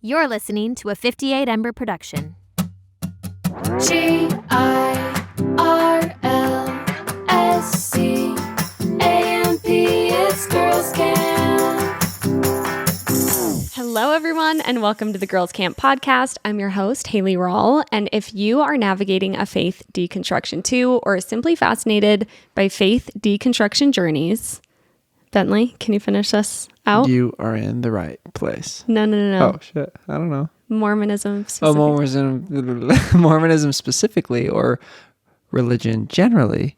You're listening to a 58 Ember production. GIRLSCAMP, it's Girls Camp. Hello, everyone, and welcome to the Girls Camp podcast. I'm your host, Haley Rawl, and if you are navigating a faith deconstruction too, or simply fascinated by faith deconstruction journeys, Bentley, can you finish us out? You are in the right place. No. Oh, shit. I don't know. Mormonism specifically. Mormonism specifically, or religion generally,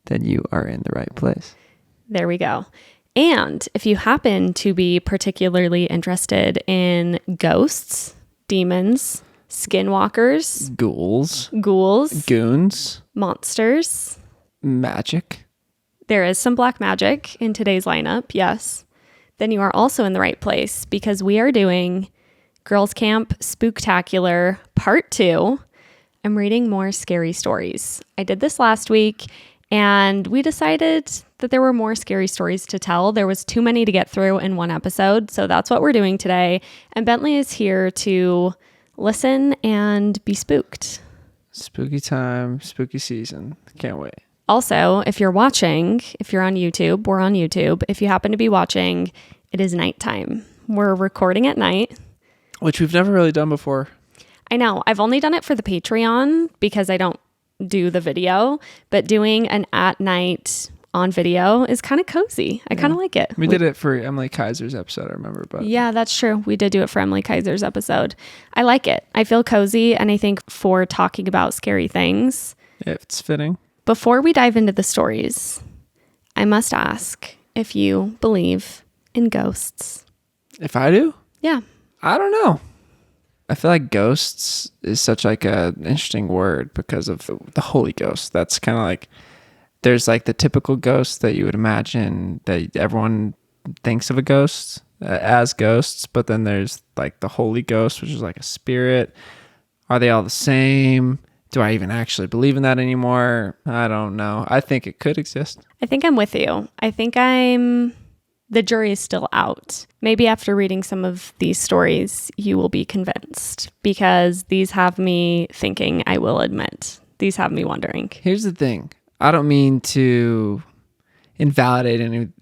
then you are in the right place. There we go. And if you happen to be particularly interested in ghosts, demons, skinwalkers, Ghouls, goons, monsters, magic. there is some black magic in today's lineup, yes, then you are also in the right place because we are doing Girls Camp Spooktacular Part 2. I'm reading more scary stories. I did this last week and we decided that there were more scary stories to tell. There was too many to get through in one episode, so that's what we're doing today. And Bentley is here to listen and be spooked. Spooky time, spooky season. Can't wait. Also, if you're watching, if you're on YouTube, we're on YouTube. If you happen to be watching, it is nighttime. We're recording at night. Which we've never really done before. I know. I've only done it for the Patreon because I don't do the video, but doing an at night on video is kind of cozy. I kind of like it. We did it for Emily Kaiser's episode, I remember. But yeah, that's true. We did do it for Emily Kaiser's episode. I like it. I feel cozy, and I think for talking about scary things, it's fitting. Before we dive into the stories, I must ask if you believe in ghosts. If I do? Yeah. I don't know. I feel like ghosts is such like a interesting word because of the Holy Ghost. That's kind of like, there's like the typical ghost that you would imagine that everyone thinks of a ghost as ghosts, but then there's like the Holy Ghost, which is like a spirit. Are they all the same? Do I even actually believe in that anymore? I don't know. I think it could exist. I think I'm with you. I think the jury is still out. Maybe after reading some of these stories, you will be convinced because these have me thinking, I will admit. These have me wondering. Here's the thing. I don't mean to invalidate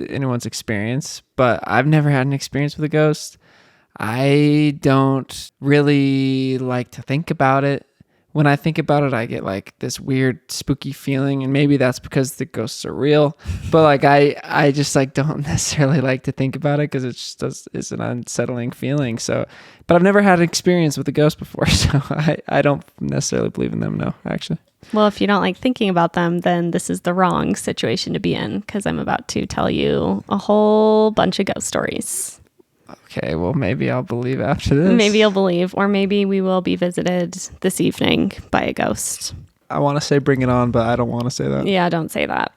anyone's experience, but I've never had an experience with a ghost. I don't really like to think about it. When I think about it, I get like this weird spooky feeling, and maybe that's because the ghosts are real. But like I just like don't necessarily like to think about it because it's an unsettling feeling. So, but I've never had an experience with a ghost before, so I don't necessarily believe in them. No, actually. Well, if you don't like thinking about them, then this is the wrong situation to be in because I'm about to tell you a whole bunch of ghost stories. Okay, well, maybe I'll believe after this. Maybe you'll believe, or maybe we will be visited this evening by a ghost. I want to say bring it on, but I don't want to say that. Yeah, don't say that.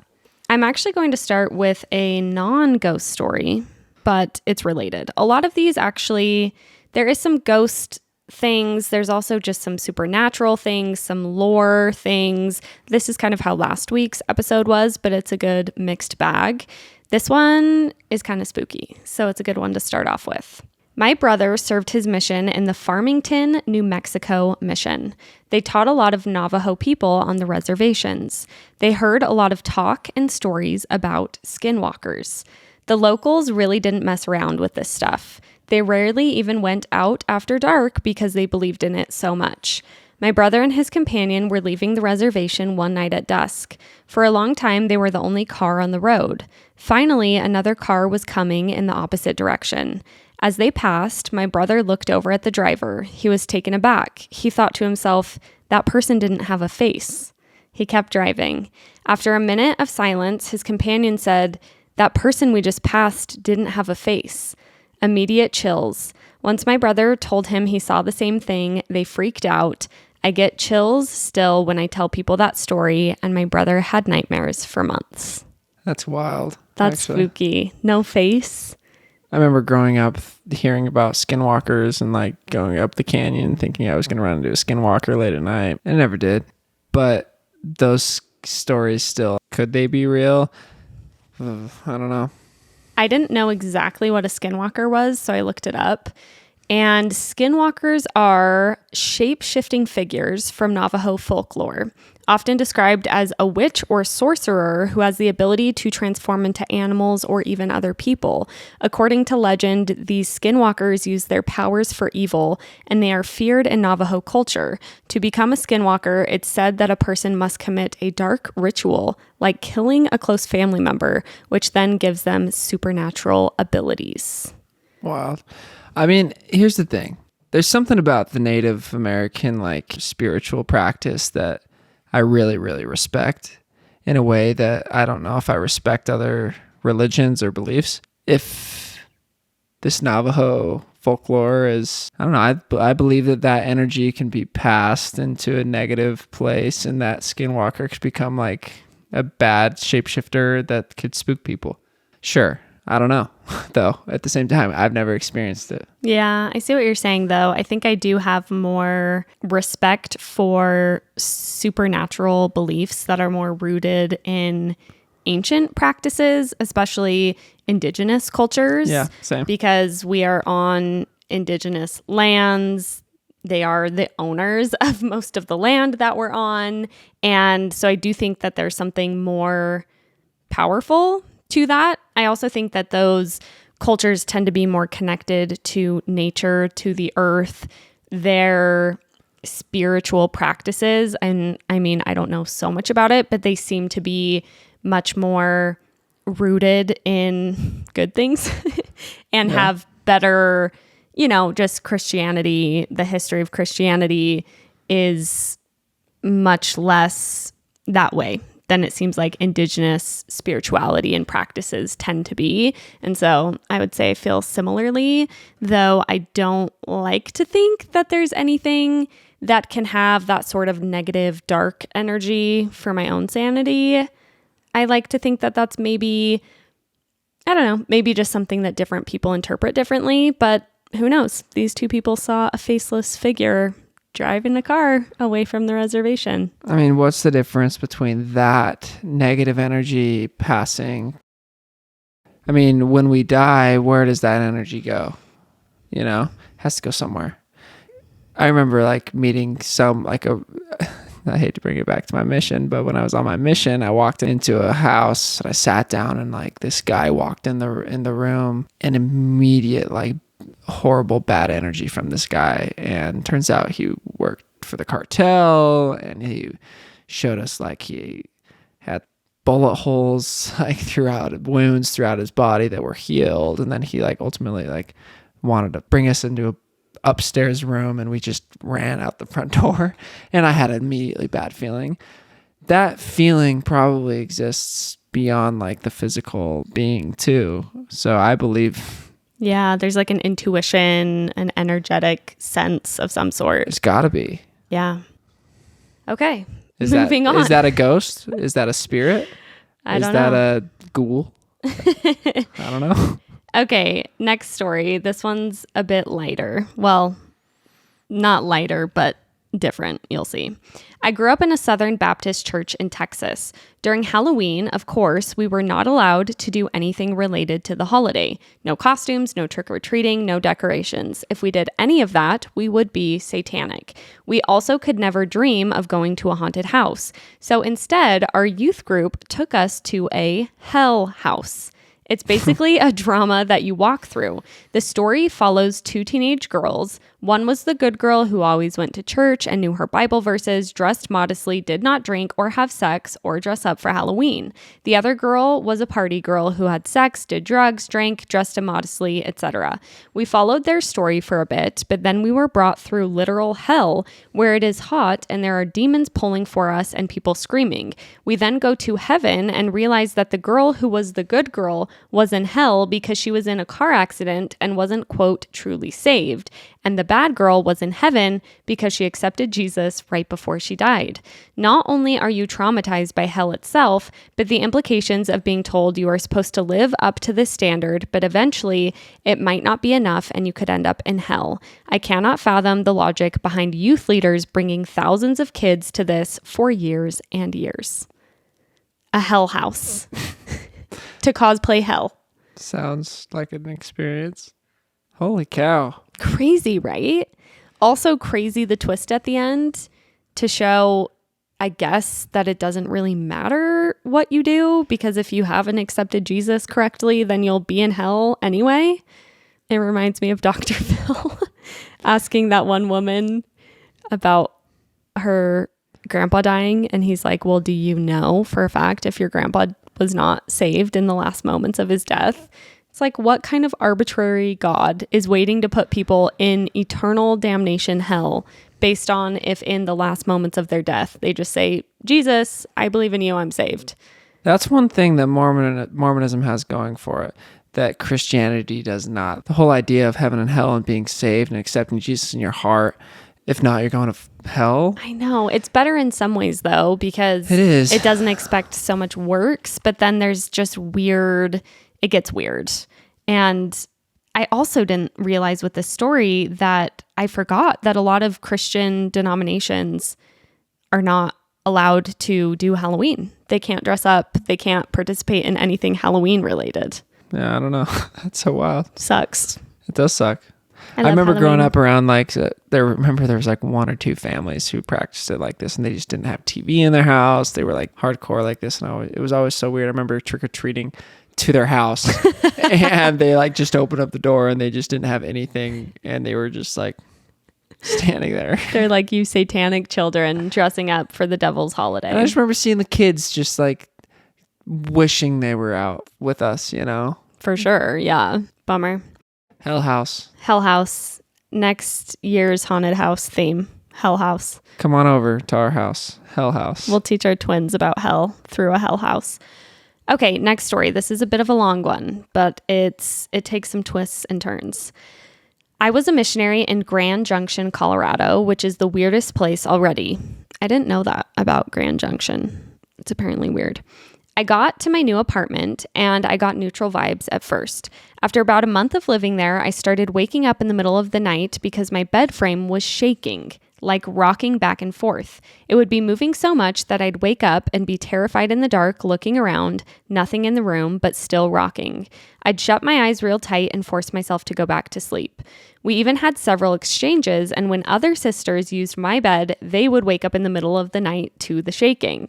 I'm actually going to start with a non-ghost story, but it's related. A lot of these actually, there is some ghost things. There's also just some supernatural things, some lore things. This is kind of how last week's episode was, but it's a good mixed bag. This one is kind of spooky, so it's a good one to start off with. My brother served his mission in the Farmington, New Mexico mission. They taught a lot of Navajo people on the reservations. They heard a lot of talk and stories about skinwalkers. The locals really didn't mess around with this stuff. They rarely even went out after dark because they believed in it so much. My brother and his companion were leaving the reservation one night at dusk. For a long time, they were the only car on the road. Finally, another car was coming in the opposite direction. As they passed, my brother looked over at the driver. He was taken aback. He thought to himself, that person didn't have a face. He kept driving. After a minute of silence, his companion said, that person we just passed didn't have a face. Immediate chills. Once my brother told him he saw the same thing, they freaked out. I get chills still when I tell people that story, and my brother had nightmares for months. That's wild. That's spooky. No face. I remember growing up hearing about skinwalkers and like going up the canyon thinking I was going to run into a skinwalker late at night. I never did. But those stories still, could they be real? I don't know. I didn't know exactly what a skinwalker was, so I looked it up. And skinwalkers are shape-shifting figures from Navajo folklore, often described as a witch or sorcerer who has the ability to transform into animals or even other people. According to legend, these skinwalkers use their powers for evil, and they are feared in Navajo culture. To become a skinwalker, it's said that a person must commit a dark ritual, like killing a close family member, which then gives them supernatural abilities. Wild. I mean, here's the thing. There's something about the Native American like spiritual practice that I really, really respect in a way that I don't know if I respect other religions or beliefs. If this Navajo folklore is, I don't know, I believe that energy can be passed into a negative place and that skinwalker could become like a bad shapeshifter that could spook people. Sure. I don't know, though. At the same time, I've never experienced it. Yeah, I see what you're saying, though. I think I do have more respect for supernatural beliefs that are more rooted in ancient practices, especially indigenous cultures. Yeah, same. Because we are on indigenous lands. They are the owners of most of the land that we're on. And so I do think that there's something more powerful to that. I also think that those cultures tend to be more connected to nature, to the earth, their spiritual practices. And I mean, I don't know so much about it, but they seem to be much more rooted in good things and have better, just Christianity. The history of Christianity is much less that way than it seems like indigenous spirituality and practices tend to be. And so I would say I feel similarly, though I don't like to think that there's anything that can have that sort of negative, dark energy for my own sanity. I like to think that that's maybe, I don't know, maybe just something that different people interpret differently, but who knows? These two people saw a faceless figure driving a car away from the reservation. I mean, what's the difference between that negative energy passing? I mean, when we die, where does that energy go? It has to go somewhere. I remember like meeting I hate to bring it back to my mission, but when I was on my mission, I walked into a house and I sat down and like this guy walked in the room and immediate like horrible bad energy from this guy, and turns out he worked for the cartel and he showed us like he had bullet holes like wounds throughout his body that were healed, and then he like ultimately like wanted to bring us into a upstairs room and we just ran out the front door, and I had an immediately bad feeling. That feeling probably exists beyond like the physical being too, so I believe there's like an intuition, an energetic sense of some sort. It's gotta be. Yeah. Okay. Moving on. Is that a ghost? Is that a spirit? I don't know. Is that a ghoul? I don't know. Okay. Next story. This one's a bit lighter. Well, not lighter, but different. You'll see. I grew up in a Southern Baptist church in Texas. During Halloween, of course, we were not allowed to do anything related to the holiday. No costumes, no trick-or-treating, no decorations. If we did any of that, we would be satanic. We also could never dream of going to a haunted house. So instead, our youth group took us to a hell house. It's basically a drama that you walk through. The story follows two teenage girls. One was the good girl who always went to church and knew her Bible verses, dressed modestly, did not drink or have sex or dress up for Halloween. The other girl was a party girl who had sex, did drugs, drank, dressed immodestly, etc. We followed their story for a bit, but then we were brought through literal hell, where it is hot and there are demons pulling for us and people screaming. We then go to heaven and realize that the girl who was the good girl was in hell because she was in a car accident and wasn't, quote, truly saved. And the bad girl was in heaven because she accepted Jesus right before she died. Not only are you traumatized by hell itself, but the implications of being told you are supposed to live up to this standard, but eventually it might not be enough and you could end up in hell. I cannot fathom the logic behind youth leaders bringing thousands of kids to this for years and years. A hell house. To cosplay hell. Sounds like an experience. Holy cow. Crazy, right? Also crazy the twist at the end to show, I guess, that it doesn't really matter what you do, because if you haven't accepted Jesus correctly, then you'll be in hell anyway. It reminds me of Dr. Phil asking that one woman about her grandpa dying, and he's like, well, do you know for a fact if your grandpa was not saved in the last moments of his death? It's like, what kind of arbitrary God is waiting to put people in eternal damnation hell based on if in the last moments of their death they just say, Jesus, I believe in you, I'm saved? That's one thing that Mormonism has going for it that Christianity does not. The whole idea of heaven and hell and being saved and accepting Jesus in your heart. If not, you're going to hell. I know. It's better in some ways, though, because it is. It doesn't expect so much works, but then there's just weird, it gets weird. And I also didn't realize with this story that I forgot that a lot of Christian denominations are not allowed to do Halloween. They can't dress up. They can't participate in anything Halloween related. Yeah, I don't know. That's so wild. Sucks. It does suck. I remember growing up around there was like one or two families who practiced it like this, and they just didn't have TV in their house. They were like hardcore like this, and it was always so weird. I remember trick-or-treating to their house and they like just opened up the door and they just didn't have anything, and they were just like standing there. They're like, you satanic children dressing up for the devil's holiday. And I just remember seeing the kids just like wishing they were out with us, you know? For sure. Yeah. Bummer. Hell House. Hell House. Next year's haunted house theme. Hell House. Come on over to our house. Hell House. We'll teach our twins about hell through a hell house. Okay, next story. This is a bit of a long one, but it takes some twists and turns. I was a missionary in Grand Junction, Colorado, which is the weirdest place already. I didn't know that about Grand Junction. It's apparently weird. I got to my new apartment and I got neutral vibes at first. After about a month of living there, I started waking up in the middle of the night because my bed frame was shaking, like rocking back and forth. It would be moving so much that I'd wake up and be terrified in the dark, looking around, nothing in the room, but still rocking. I'd shut my eyes real tight and force myself to go back to sleep. We even had several exchanges, and when other sisters used my bed, they would wake up in the middle of the night to the shaking.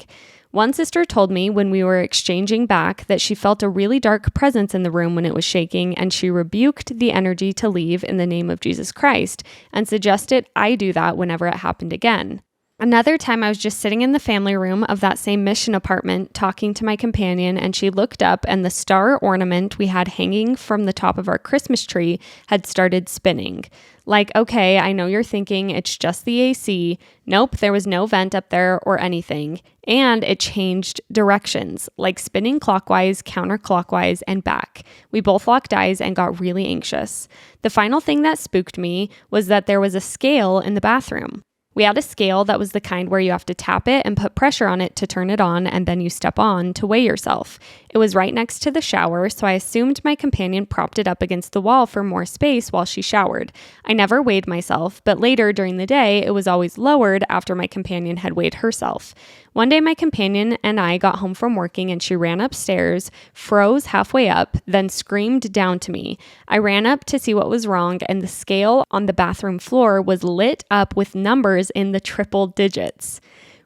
One sister told me when we were exchanging back that she felt a really dark presence in the room when it was shaking, and she rebuked the energy to leave in the name of Jesus Christ and suggested I do that whenever it happened again. Another time I was just sitting in the family room of that same mission apartment talking to my companion, and she looked up and the star ornament we had hanging from the top of our Christmas tree had started spinning. Like, okay, I know you're thinking it's just the AC. Nope, there was no vent up there or anything. And it changed directions, like spinning clockwise, counterclockwise, and back. We both locked eyes and got really anxious. The final thing that spooked me was that there was a scale in the bathroom. We had a scale that was the kind where you have to tap it and put pressure on it to turn it on, and then you step on to weigh yourself. It was right next to the shower, so I assumed my companion propped it up against the wall for more space while she showered. I never weighed myself, but later during the day, it was always lowered after my companion had weighed herself. One day, my companion and I got home from working, and she ran upstairs, froze halfway up, then screamed down to me. I ran up to see what was wrong, and the scale on the bathroom floor was lit up with numbers in the triple digits.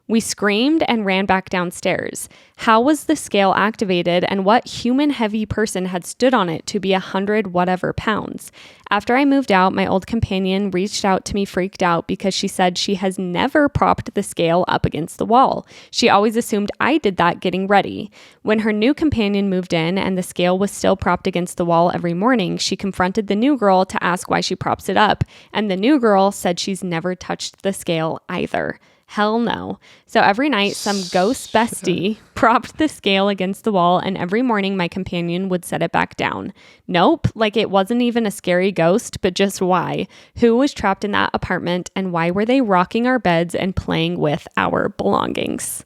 We screamed and ran back downstairs. How was the scale activated, and what human-heavy person had stood on it to be 100 whatever pounds? After I moved out, my old companion reached out to me freaked out because she said she has never propped the scale up against the wall. She always assumed I did that getting ready. When her new companion moved in and the scale was still propped against the wall every morning, she confronted the new girl to ask why she props it up, and the new girl said she's never touched the scale either. Hell no. So every night, some ghost bestie propped the scale against the wall, and every morning my companion would set it back down. Nope, like it wasn't even a scary ghost, but just why? Who was trapped in that apartment, and why were they rocking our beds and playing with our belongings?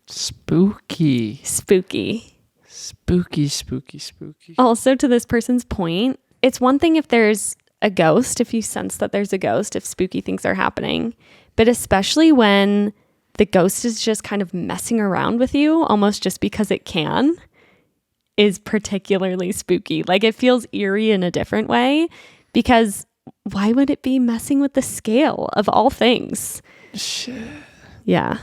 Spooky. Spooky. Spooky, spooky, spooky. Also, to this person's point, it's one thing if there's a ghost, if you sense that there's a ghost, if spooky things are happening. But especially when the ghost is just kind of messing around with you, almost just because it can, is particularly spooky. Like it feels eerie in a different way Because why would it be messing with the scale of all things? Shit. Yeah.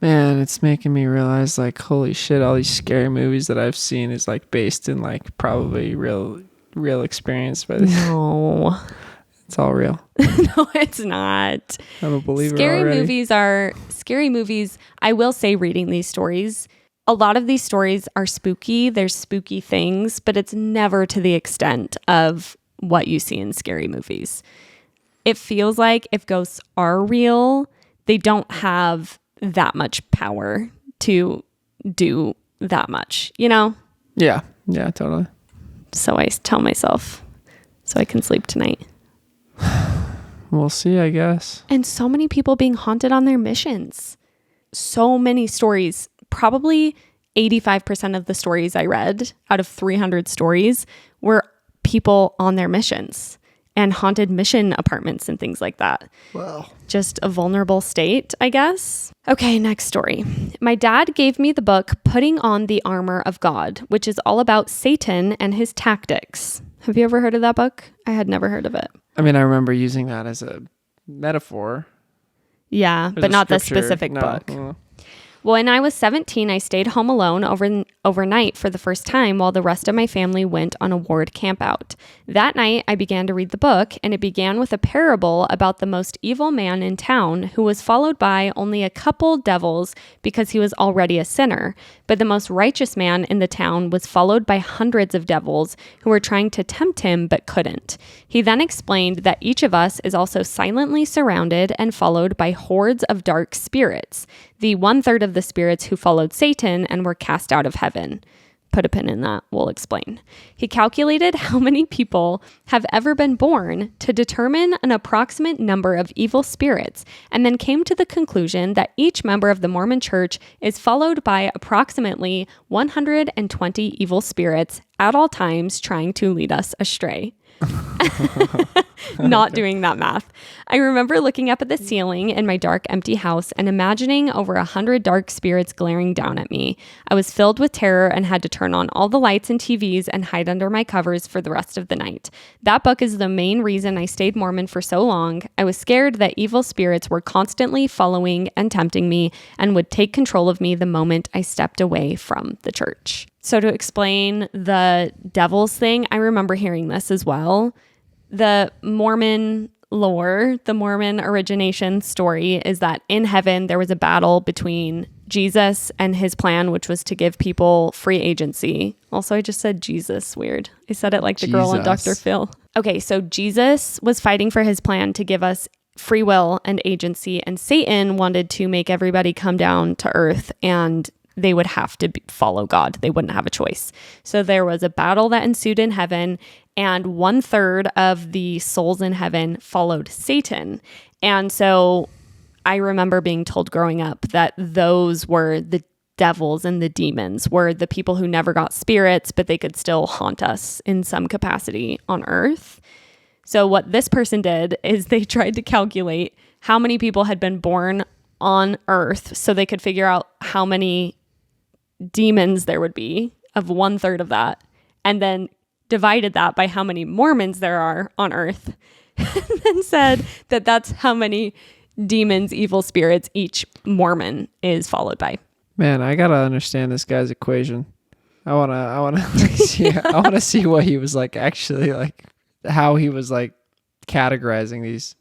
Man, it's making me realize, like, holy shit, all these scary movies that I've seen is like based in like probably real experience, but No. it's all real. No, it's not. I'm a believer Scary already. movies. I will say, reading these stories, a lot of these stories are spooky. There's spooky things, but it's never to the extent of what you see in scary movies. It feels like if ghosts are real, they don't have that much power to do that much, you know? Yeah, totally. So I tell myself so I can sleep tonight. We'll see, I guess. And so many people being haunted on their missions. So many stories, probably 85% of the stories I read out of 300 stories were people on their missions and haunted mission apartments and things like that. Wow. Just a vulnerable state, I guess. Okay, next story. My dad gave me the book Putting on the Armor of God, which is all about Satan and his tactics. Have you ever heard of that book? I had never heard of it. I mean, I remember using that as a metaphor. Yeah, As but a not the scripture. specific No. book. Well, when I was 17, I stayed home alone overnight for the first time while the rest of my family went on a ward campout. That night, I began to read the book, and it began with a parable about the most evil man in town who was followed by only a couple devils because he was already a sinner. But the most righteous man in the town was followed by hundreds of devils who were trying to tempt him but couldn't. He then explained that each of us is also silently surrounded and followed by hordes of dark spirits, the 1/3 of the spirits who followed Satan and were cast out of heaven. Put a pin in that, we'll explain. He calculated how many people have ever been born to determine an approximate number of evil spirits, and then came to the conclusion that each member of the Mormon Church is followed by approximately 120 evil spirits at all times trying to lead us astray. Not doing that math. I remember looking up at the ceiling in my dark, empty house and imagining over 100 dark spirits glaring down at me. I was filled with terror and had to turn on all the lights and TVs and hide under my covers for the rest of the night. That book is the main reason I stayed Mormon for so long. I was scared that evil spirits were constantly following and tempting me and would take control of me the moment I stepped away from the church. So to explain the devils thing, I remember hearing this as well. The Mormon lore, the Mormon origination story is that in heaven, there was a battle between Jesus and his plan, which was to give people free agency. Also, I just said Jesus. Weird. I said it like the girl on Dr. Phil. Okay, so Jesus was fighting for his plan to give us free will and agency, and Satan wanted to make everybody come down to earth and they would have to follow God. They wouldn't have a choice. So there was a battle that ensued in heaven, and 1/3 of the souls in heaven followed Satan. And so I remember being told growing up that those were the devils and the demons, were the people who never got spirits, but they could still haunt us in some capacity on earth. So what this person did is they tried to calculate how many people had been born on earth so they could figure out how many demons there would be of 1/3 of that, and then divided that by how many Mormons there are on earth, and then said that that's how many demons, evil spirits each Mormon is followed by. Man, I gotta understand this guy's equation. I wanna see, I wanna see what he was like actually, like how he was like categorizing these.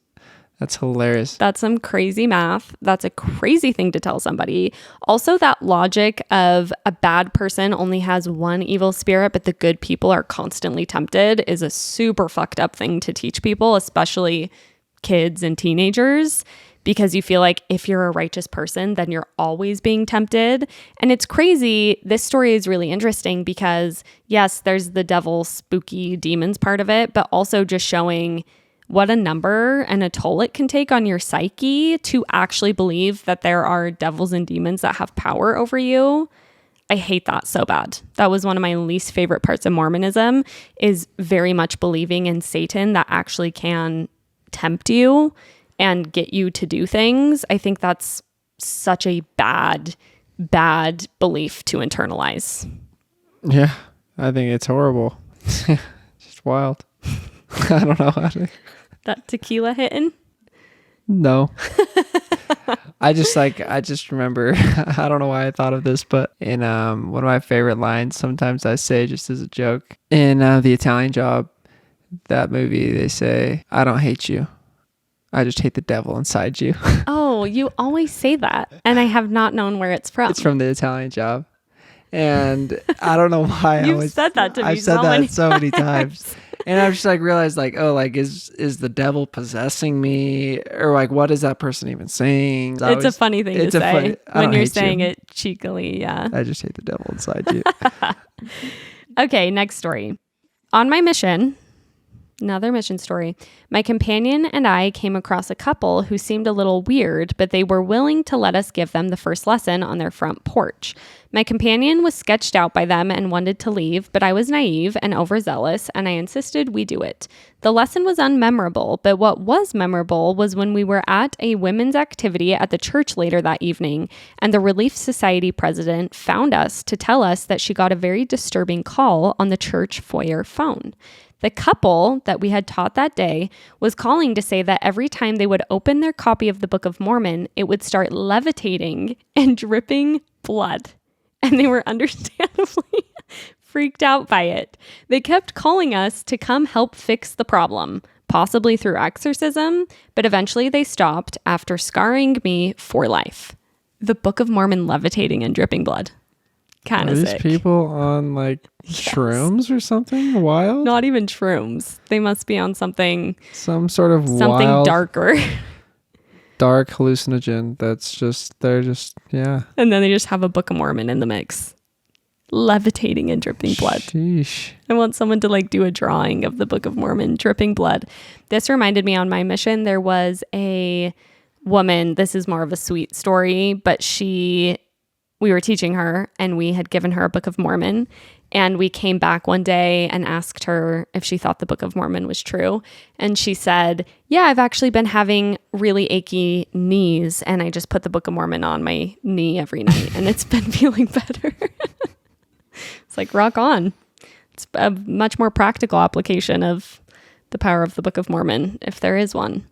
That's hilarious. That's some crazy math. That's a crazy thing to tell somebody. Also, that logic of a bad person only has one evil spirit, but the good people are constantly tempted is a super fucked up thing to teach people, especially kids and teenagers, because you feel like if you're a righteous person, then you're always being tempted. And it's crazy. This story is really interesting because, yes, there's the devil, spooky demons part of it, but also just showing what a number and a toll it can take on your psyche to actually believe that there are devils and demons that have power over you. I hate that so bad. That was one of my least favorite parts of Mormonism, is very much believing in Satan that actually can tempt you and get you to do things. I think that's such a bad belief to internalize. Yeah, I think it's horrible. Just wild. I don't know how to. That tequila hitting? No. I just remember, I don't know why I thought of this, but in one of my favorite lines, sometimes I say just as a joke, in The Italian Job, that movie, they say, I don't hate you. I just hate the devil inside you. Oh, you always say that. And I have not known where it's from. It's from The Italian Job. And I don't know why You've said that to me I've said so that many so many times. And I've just like realized like, oh, like is the devil possessing me? Or like, what is that person even saying? It's a funny thing to say when you're saying it cheekily. Yeah. I just hate the devil inside you. Okay, next story. On my mission, another mission story, my companion and I came across a couple who seemed a little weird, but they were willing to let us give them the first lesson on their front porch. My companion was sketched out by them and wanted to leave, but I was naive and overzealous, and I insisted we do it. The lesson was unmemorable, but what was memorable was when we were at a women's activity at the church later that evening, and the Relief Society president found us to tell us that she got a very disturbing call on the church foyer phone. The couple that we had taught that day was calling to say that every time they would open their copy of the Book of Mormon, it would start levitating and dripping blood. And they were understandably freaked out by it. They kept calling us to come help fix the problem, possibly through exorcism, but eventually they stopped after scarring me for life. The Book of Mormon levitating and dripping blood. Kind Are of these sick. people on like shrooms or something wild? Not even shrooms. They must be on something Something wild, darker. dark hallucinogen they're just yeah. And then they just have a Book of Mormon in the mix. Levitating and dripping blood. Sheesh. I want someone to like do a drawing of the Book of Mormon dripping blood. This reminded me on my mission, there was a woman, this is more of a sweet story, but we were teaching her and we had given her a Book of Mormon, and we came back one day and asked her if she thought the Book of Mormon was true. And she said, yeah, I've actually been having really achy knees, and I just put the Book of Mormon on my knee every night and it's been feeling better. It's like, rock on. It's a much more practical application of the power of the Book of Mormon, if there is one.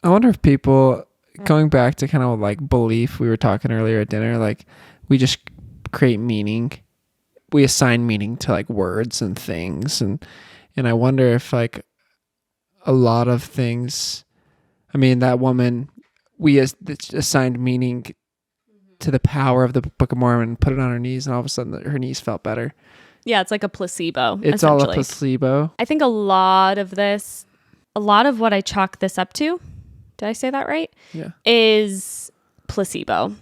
I wonder if people, going back to kind of like belief, we were talking earlier at dinner, like we just create meaning. We assign meaning to like words and things. And I wonder if like a lot of things, I mean, that woman, we assigned meaning to the power of the Book of Mormon, put it on her knees, and all of a sudden her knees felt better. Yeah, it's like a placebo. It's all a placebo. I think a lot of what I chalk this up to, did I say that right? Yeah. Is placebo.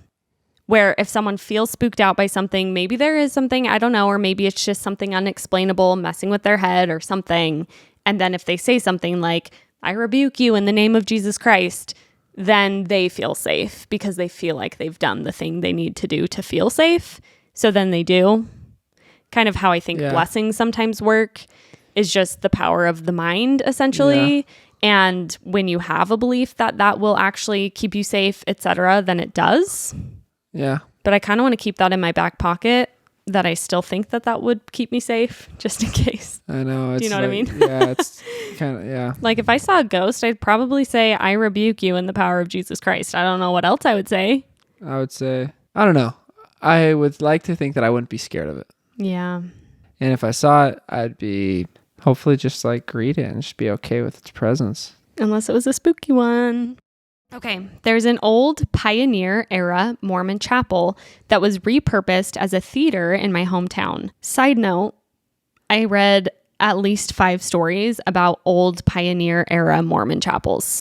Where if someone feels spooked out by something, maybe there is something, I don't know, or maybe it's just something unexplainable messing with their head or something. And then if they say something like, I rebuke you in the name of Jesus Christ, then they feel safe because they feel like they've done the thing they need to do to feel safe. So then they do. Kind of how I think blessings sometimes work is just the power of the mind, essentially. Yeah. And when you have a belief that will actually keep you safe, etc., then it does. Yeah. But I kind of want to keep that in my back pocket, that I still think that would keep me safe just in case. I know. It's do you know like, what I mean? Yeah, it's kind of, yeah. Like if I saw a ghost, I'd probably say, I rebuke you in the power of Jesus Christ. I don't know what else I would say. I would say, I don't know. I would like to think that I wouldn't be scared of it. Yeah. And if I saw it, I'd be hopefully just like greet it and just be okay with its presence. Unless it was a spooky one. Okay, there's an old pioneer era Mormon chapel that was repurposed as a theater in my hometown. Side note, I read at least 5 stories about old pioneer era Mormon chapels.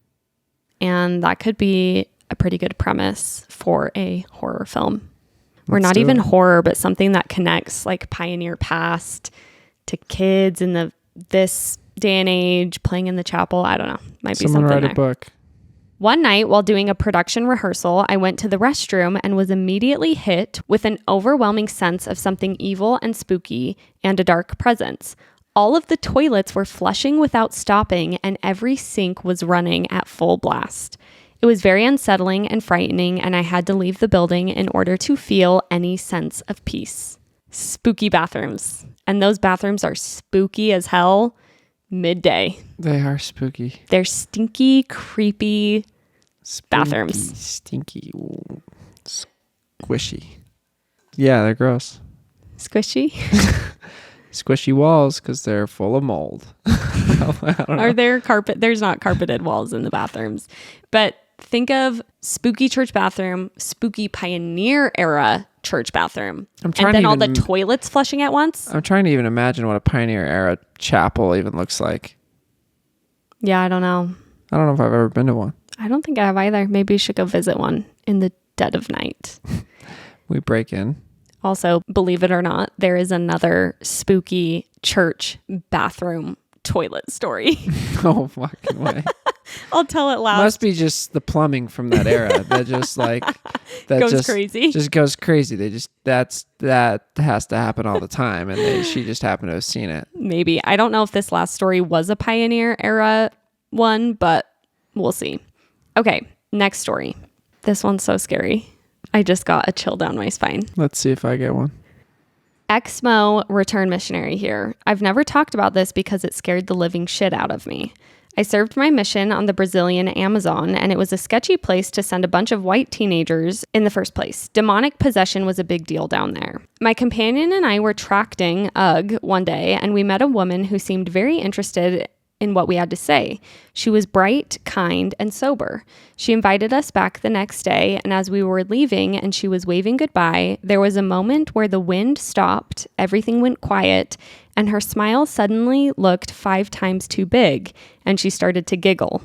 And that could be a pretty good premise for a horror film. Or not even horror, but something that connects like pioneer past to kids in this day and age playing in the chapel. I don't know. Might be Someone something write a book. One night while doing a production rehearsal, I went to the restroom and was immediately hit with an overwhelming sense of something evil and spooky and a dark presence. All of the toilets were flushing without stopping and every sink was running at full blast. It was very unsettling and frightening, and I had to leave the building in order to feel any sense of peace. Spooky bathrooms. And those bathrooms are spooky as hell. midday. They are spooky. They're stinky, creepy bathrooms. Stinky. Ooh. Squishy. Yeah, they're gross. Squishy. Squishy walls because they're full of mold. I don't know. Are there There's not carpeted walls in the bathrooms. But think of spooky church bathroom, spooky pioneer era church bathroom. And then all the toilets flushing at once. I'm trying to even imagine what a pioneer era chapel even looks like. Yeah, I don't know. I don't know if I've ever been to one. I don't think I have either. Maybe you should go visit one in the dead of night. We break in. Also, believe it or not, there is another spooky church bathroom toilet story. Oh, fucking way. I'll tell it last. Must be just the plumbing from that era that just like that goes crazy. Just goes crazy. They just that has to happen all the time, and she just happened to have seen it. Maybe. I don't know if this last story was a pioneer era one, but we'll see. Okay, next story. This one's so scary. I just got a chill down my spine. Let's see if I get one. Ex-Mo return missionary here. I've never talked about this because it scared the living shit out of me. I served my mission on the Brazilian Amazon, and it was a sketchy place to send a bunch of white teenagers in the first place. Demonic possession was a big deal down there. My companion and I were tracting one day, and we met a woman who seemed very interested in what we had to say. She was bright, kind, and sober. She invited us back the next day, and as we were leaving and she was waving goodbye, there was a moment where the wind stopped, everything went quiet, and her smile suddenly looked 5 times too big, and she started to giggle.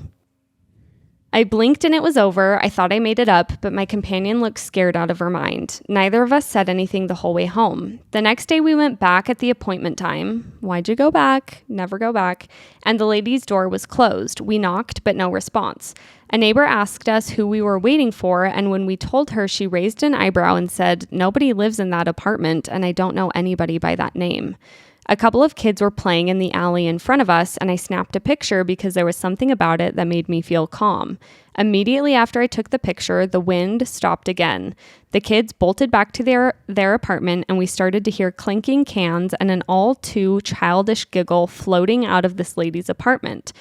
I blinked and it was over. I thought I made it up, but my companion looked scared out of her mind. Neither of us said anything the whole way home. The next day we went back at the appointment time. Why'd you go back? Never go back. And the lady's door was closed. We knocked, but no response. A neighbor asked us who we were waiting for, and when we told her, she raised an eyebrow and said, "Nobody lives in that apartment, and I don't know anybody by that name." A couple of kids were playing in the alley in front of us, and I snapped a picture because there was something about it that made me feel calm. Immediately after I took the picture, the wind stopped again. The kids bolted back to their apartment, and we started to hear clinking cans and an all too childish giggle floating out of this lady's apartment.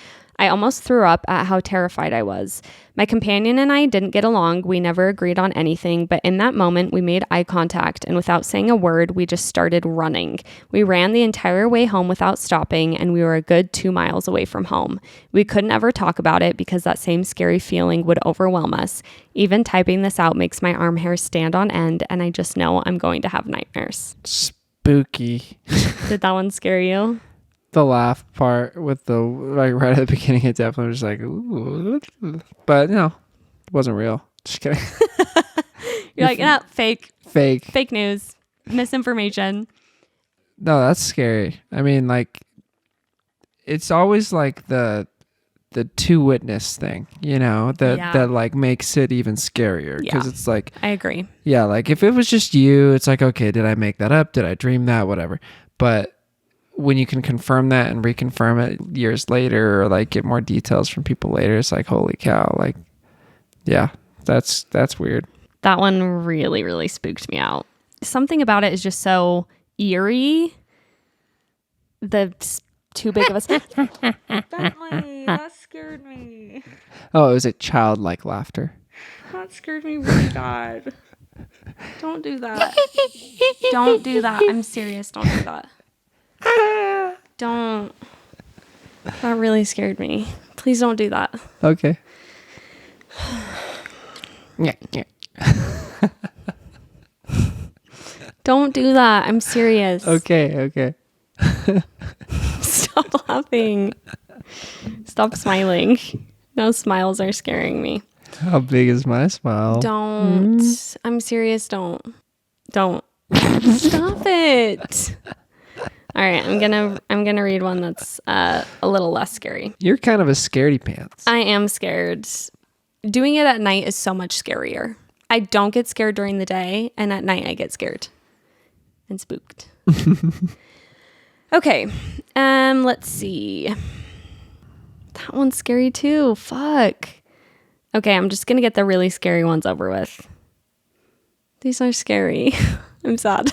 I almost threw up at how terrified I was. My companion and I didn't get along. We never agreed on anything, but in that moment, we made eye contact, and without saying a word, we just started running. We ran the entire way home without stopping, and we were a good 2 miles away from home. We couldn't ever talk about it because that same scary feeling would overwhelm us. Even typing this out makes my arm hairs stand on end, and I just know I'm going to have nightmares. Spooky. Did that one scare you? The laugh part with the like right at the beginning, it definitely was like, ooh, but no, it wasn't real. Just kidding. You're like, no, fake news, misinformation. No, that's scary. I mean, like, it's always like the two witness thing, you know, that like makes it even scarier because it's like, I agree. Yeah, like if it was just you, it's like, okay, did I make that up? Did I dream that? Whatever. But when you can confirm that and reconfirm it years later, or like get more details from people later, it's like, holy cow, like, yeah, that's weird. That one really, really spooked me out. Something about it is just so eerie. Too big of a Bentley, that scared me. Oh, it was a childlike laughter. That scared me really bad. Don't do that. Don't do that. I'm serious. Don't do that. Don't. That really scared me. Please don't do that. Okay. Yeah. Don't do that. I'm serious. Okay. Stop laughing. Stop smiling. No, smiles are scaring me. How big is my smile? Don't. I'm serious. Don't. Stop it. All right, I'm gonna read one that's a little less scary. You're kind of a scaredy pants. I am scared. Doing it at night is so much scarier. I don't get scared during the day, and at night I get scared and spooked. Okay, let's see. That one's scary too. Fuck. Okay, I'm just gonna get the really scary ones over with. These are scary. I'm sad.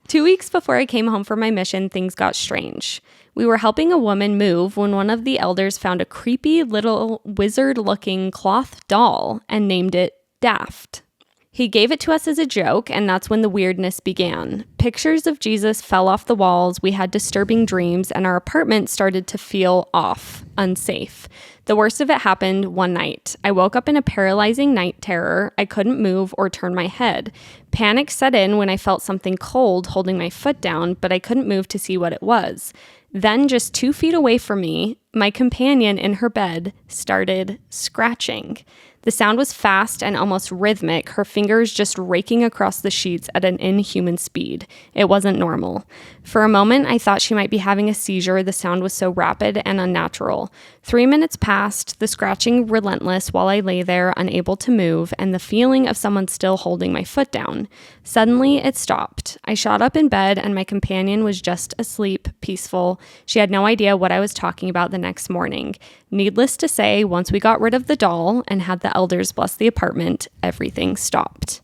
2 weeks before I came home from my mission, things got strange. We were helping a woman move when one of the elders found a creepy little wizard-looking cloth doll and named it Daft. He gave it to us as a joke, and that's when the weirdness began. Pictures of Jesus fell off the walls, we had disturbing dreams, and our apartment started to feel off, unsafe. The worst of it happened one night. I woke up in a paralyzing night terror. I couldn't move or turn my head. Panic set in when I felt something cold holding my foot down, but I couldn't move to see what it was. Then, just 2 feet away from me, my companion in her bed started scratching. The sound was fast and almost rhythmic, her fingers just raking across the sheets at an inhuman speed. It wasn't normal. For a moment, I thought she might be having a seizure. The sound was so rapid and unnatural. 3 minutes passed, the scratching relentless while I lay there, unable to move, and the feeling of someone still holding my foot down. Suddenly, it stopped. I shot up in bed, and my companion was just asleep, peaceful. She had no idea what I was talking about the next morning. Needless to say, once we got rid of the doll and had the elders bless the apartment, everything stopped.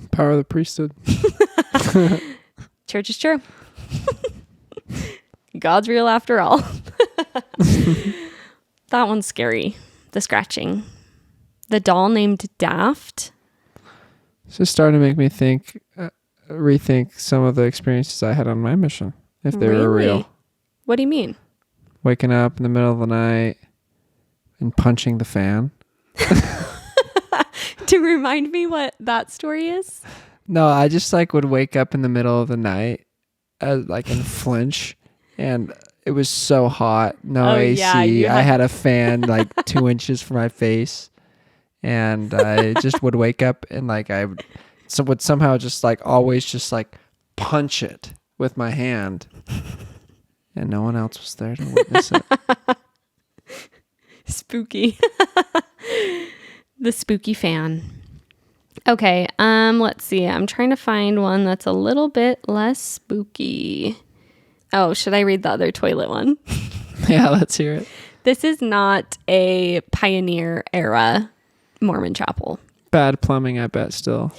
Power of the priesthood. Church is true. God's real after all. That one's scary. The scratching. The doll named Daft. It's just starting to make me rethink some of the experiences I had on my mission, if they were real. What do you mean? Waking up in the middle of the night and punching the fan. To remind me what that story is? No, I just would wake up in the middle of the night, and flinch, and it was so hot. No AC. Yeah, I had a fan 2 inches from my face, and I just would wake up and would somehow just always just punch it with my hand, and no one else was there to witness it. Spooky. The spooky fan. Okay, let's see. I'm trying to find one that's a little bit less spooky. Oh, should I read the other toilet one? Yeah, let's hear it. This is not a pioneer era Mormon chapel. Bad plumbing, I bet, still.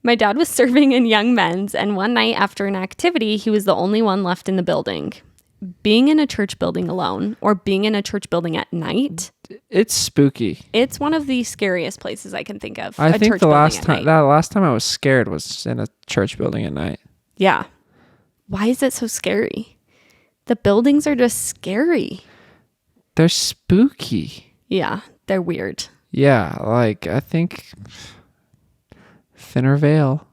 My dad was serving in Young Men's, and one night after an activity, he was the only one left in the building. Being in a church building alone, or being in a church building at night, it's spooky. It's one of the scariest places I can think of. I think the last time I was scared was in a church building at night. Yeah. Why is it so scary? The buildings are just scary. They're spooky. Yeah, they're weird. Yeah, I think thinner veil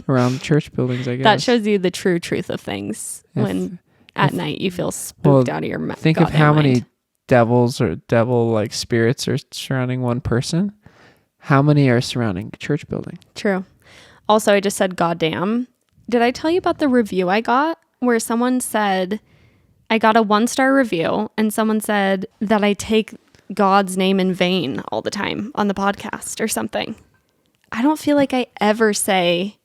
around church buildings, I guess. That shows you the true truth of things. When at night you feel spooked out of your mind. Think of how many devils or devil spirits are surrounding one person. How many are surrounding a church building? True. Also, I just said goddamn. Did I tell you about the review I got where someone said, I got a 1-star review and someone said that I take God's name in vain all the time on the podcast or something? I don't feel like I ever say,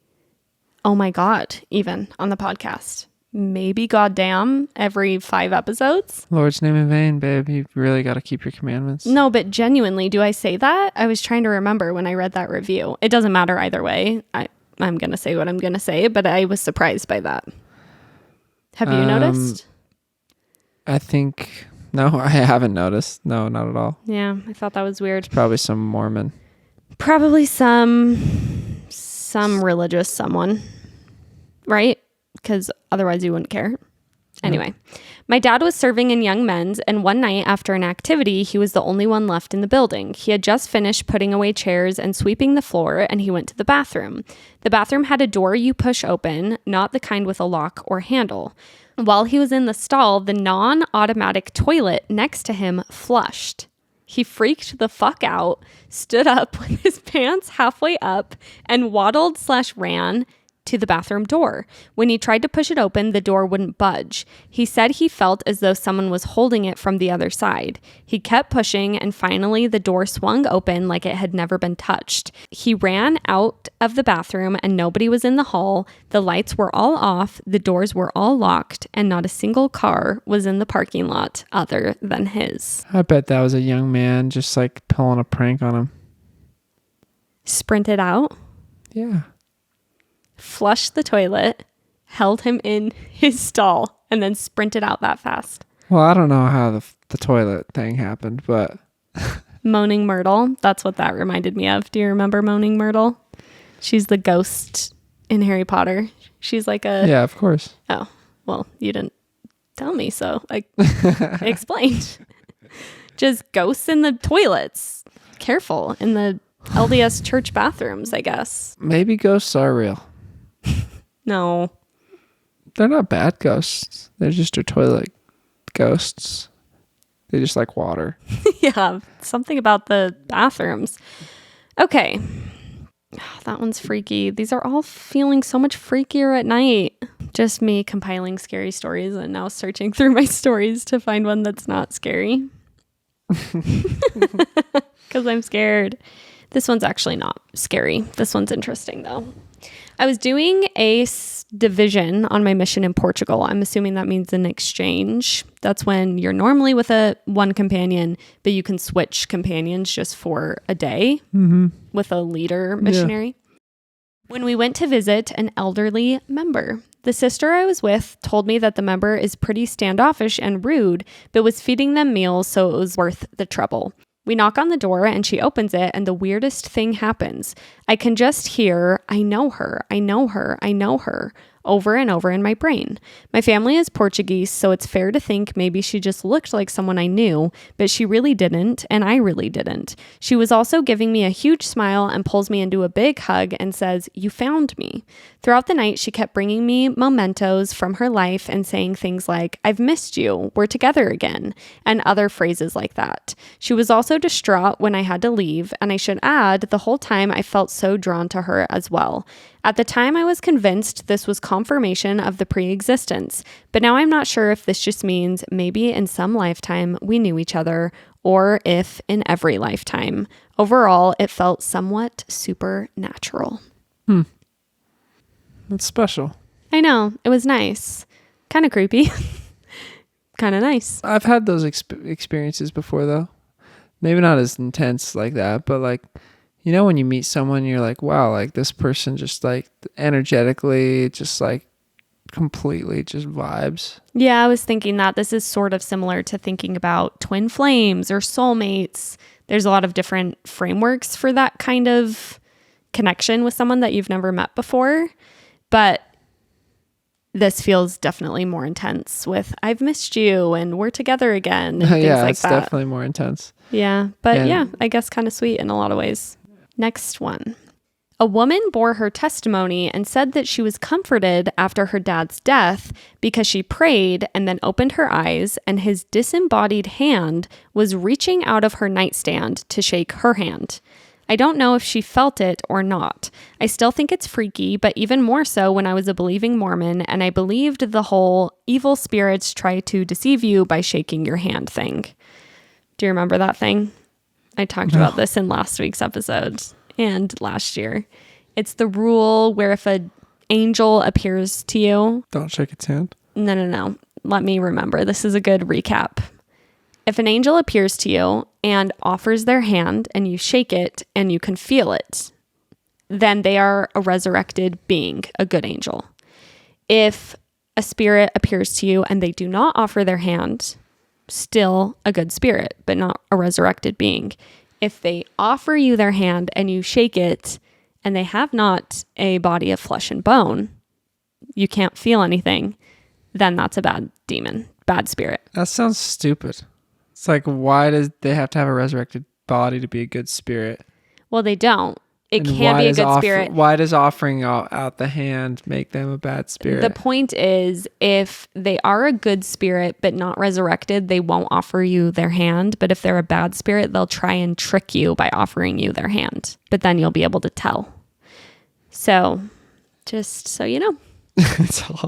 oh my God, even on the podcast. Maybe goddamn every 5 episodes. Lord's name in vain, babe. You really got to keep your commandments. No, but genuinely, do I say that? I was trying to remember when I read that review. It doesn't matter either way. I'm going to say what I'm going to say, but I was surprised by that. Have you noticed? I think, no, I haven't noticed. No, not at all. Yeah, I thought that was weird. It's probably some Mormon. Probably some religious someone, right? Because otherwise you wouldn't care. Anyway, my dad was serving in Young Men's, and one night after an activity, he was the only one left in the building. He had just finished putting away chairs and sweeping the floor, and he went to the bathroom. The bathroom had a door you push open, not the kind with a lock or handle. While he was in the stall, the non-automatic toilet next to him flushed. He freaked the fuck out, stood up with his pants halfway up, and waddled/ran to the bathroom door. When he tried to push it open, the door wouldn't budge. He said he felt as though someone was holding it from the other side. He kept pushing, and finally the door swung open like it had never been touched. He ran out of the bathroom, and nobody was in the hall. The lights were all off, the doors were all locked, and not a single car was in the parking lot other than his. I bet that was a young man just pulling a prank on him. Sprinted out? Yeah. Flushed the toilet, held him in his stall, and then sprinted out that fast. Well, I don't know how the toilet thing happened, but Moaning Myrtle. That's what that reminded me of. Do you remember Moaning Myrtle? She's the ghost in Harry Potter. She's like a... yeah, of course. Oh, well, you didn't tell me, so I explained. Just ghosts in the toilets. Careful. In the LDS church bathrooms, I guess. Maybe ghosts are real. No. They're not bad ghosts. They're just your toilet ghosts. They just like water. Yeah, something about the bathrooms. Okay. That one's freaky. These are all feeling so much freakier at night. Just me compiling scary stories and now searching through my stories to find one that's not scary. Because I'm scared. This one's actually not scary. This one's interesting, though. I was doing a division on my mission in Portugal. I'm assuming that means an exchange. That's when you're normally with one companion, but you can switch companions just for a day with a leader missionary. Yeah. When we went to visit an elderly member, the sister I was with told me that the member is pretty standoffish and rude, but was feeding them meals, so it was worth the trouble. We knock on the door and she opens it, and the weirdest thing happens. I can just hear, I know her, I know her, I know her, over and over in my brain. My family is Portuguese, so it's fair to think maybe she just looked like someone I knew, but she really didn't, and I really didn't. She was also giving me a huge smile and pulls me into a big hug and says, "You found me." Throughout the night, she kept bringing me mementos from her life and saying things like, "I've missed you, we're together again," and other phrases like that. She was also distraught when I had to leave, and I should add, the whole time I felt so drawn to her as well. At the time, I was convinced this was confirmation of the pre-existence, but now I'm not sure if this just means maybe in some lifetime we knew each other, or if in every lifetime. Overall, it felt somewhat supernatural. That's special. I know. It was nice. Kind of creepy. Kind of nice. I've had those experiences before, though. Maybe not as intense like that, but like, you know, when you meet someone, you're like, wow, like this person just like energetically, just like completely just vibes. Yeah, I was thinking that this is sort of similar to thinking about twin flames or soulmates. There's a lot of different frameworks for that kind of connection with someone that you've never met before. But this feels definitely more intense with "I've missed you" and "we're together again" and things yeah, like it's that. definitely more intense. Yeah, but yeah, I guess kind of sweet in a lot of ways. Next one. A woman bore her testimony and said that she was comforted after her dad's death because she prayed and then opened her eyes and his disembodied hand was reaching out of her nightstand to shake her hand. I don't know if she felt it or not. I still think it's freaky, but even more so when I was a believing Mormon and I believed the whole evil spirits try to deceive you by shaking your hand thing. Do you remember that thing? I talked about this in last week's episode and last year. It's the rule where if an angel appears to you... Don't shake its hand. No. Let me remember. This is a good recap. If an angel appears to you and offers their hand and you shake it and you can feel it, then they are a resurrected being, a good angel. If a spirit appears to you and they do not offer their hand, still a good spirit, but not a resurrected being. If they offer you their hand and you shake it and they have not a body of flesh and bone, you can't feel anything, then that's a bad demon, bad spirit. That sounds stupid. It's like, why does they have to have a resurrected body to be a good spirit? Well, they don't. It And can be a good spirit. Why does offering out the hand make them a bad spirit? The point is, if they are a good spirit but not resurrected, they won't offer you their hand. But if they're a bad spirit, they'll try and trick you by offering you their hand. But then you'll be able to tell. So, just so you know.